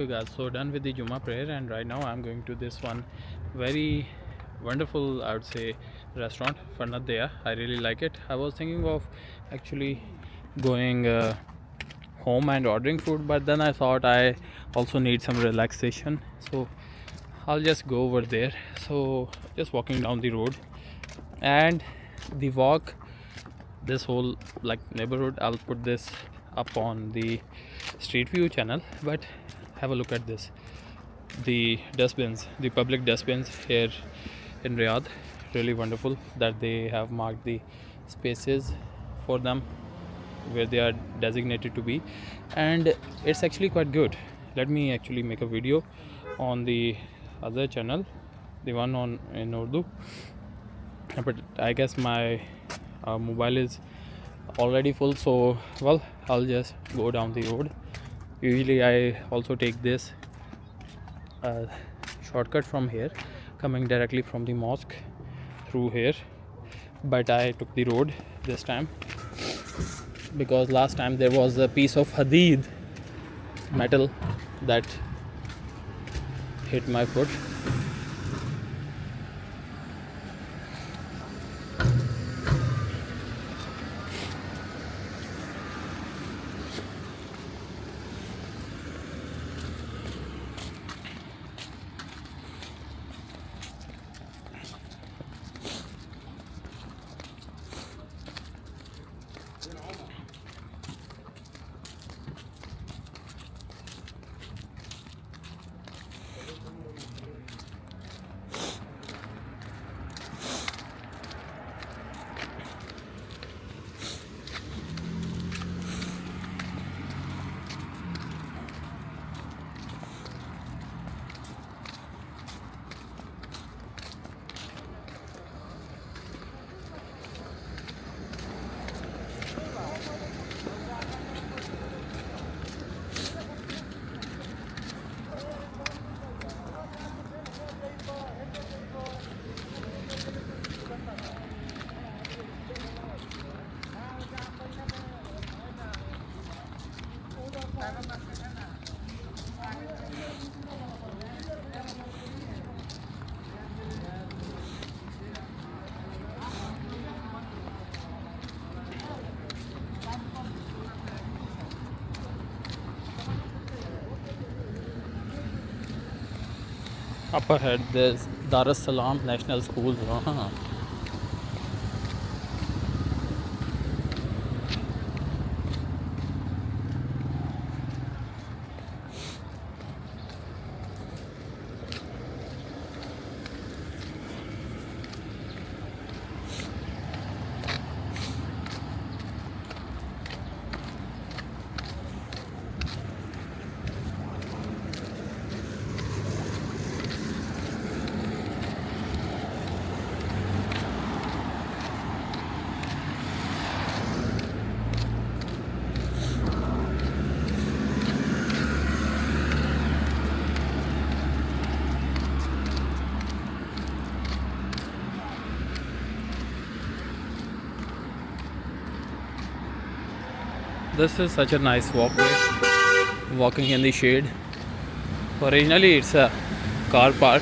You guys, so done with the Jummah prayer, and right now I'm going to this one very wonderful, I would say, restaurant, Farnadaya. I really like it. I was thinking of actually going home and ordering food, but then I thought I also need some relaxation, so I'll just go over there. So just walking down the road, and the walk, this whole like neighborhood, I'll put this up on the street view channel. But have a look at this, the dustbins, the public dustbins here in Riyadh. Really wonderful that they have marked the spaces for them where they are designated to be, and it's actually quite good. Let me actually make a video on the other channel, the one on in Urdu, but I guess my mobile is already full, so well, I'll just go down the road. Usually I also take this shortcut from here, coming directly from the mosque through here, but I took the road this time because last time there was a piece of hadid metal that hit my foot. Up ahead there's Dar es Salaam National School. This is such a nice walkway, walking in the shade. Originally it's a car park.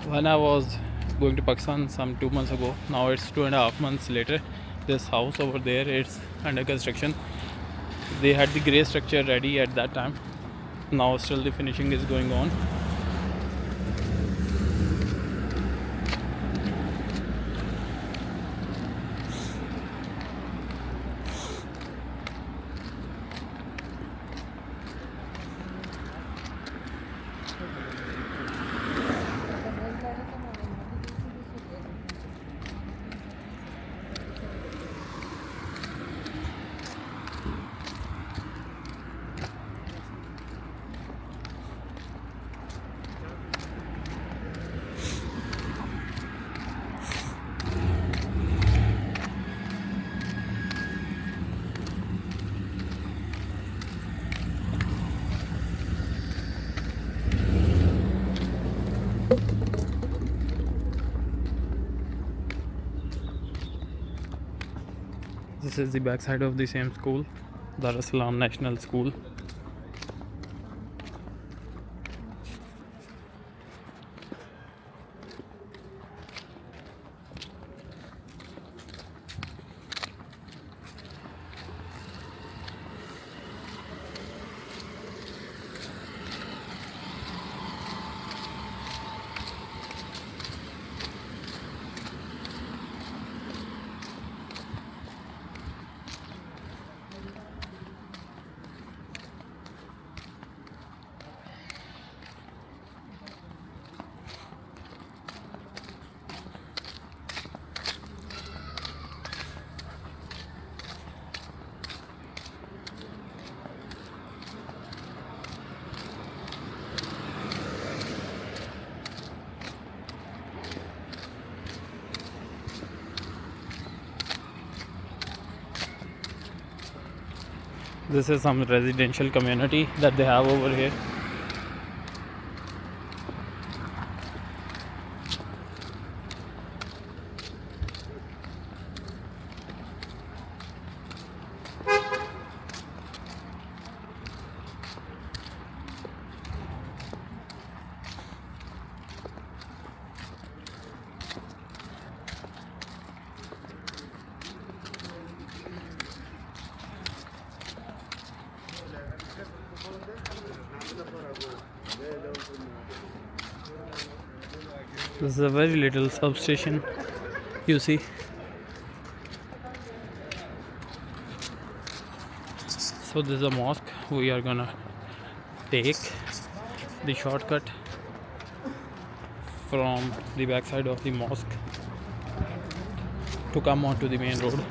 When I was going to Pakistan some 2 months ago, now it's 2.5 months later, this house over there, it's under construction. They had the grey structure ready at that time. Now still the finishing is going on. This is the backside of the same school, Dar es Salaam National School. This is some residential community that they have over here. This is a very little substation, you see. So this is a mosque. We are gonna take the shortcut from the backside of the mosque to come onto the main road.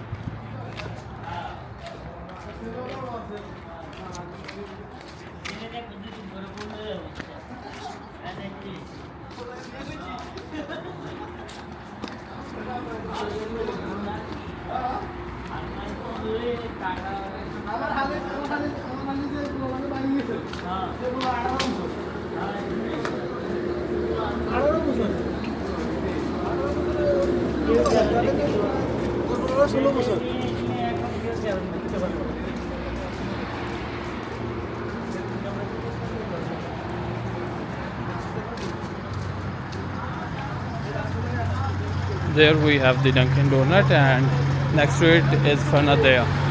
There we have the Dunkin' Donut, and next to it is Rahmaniyah.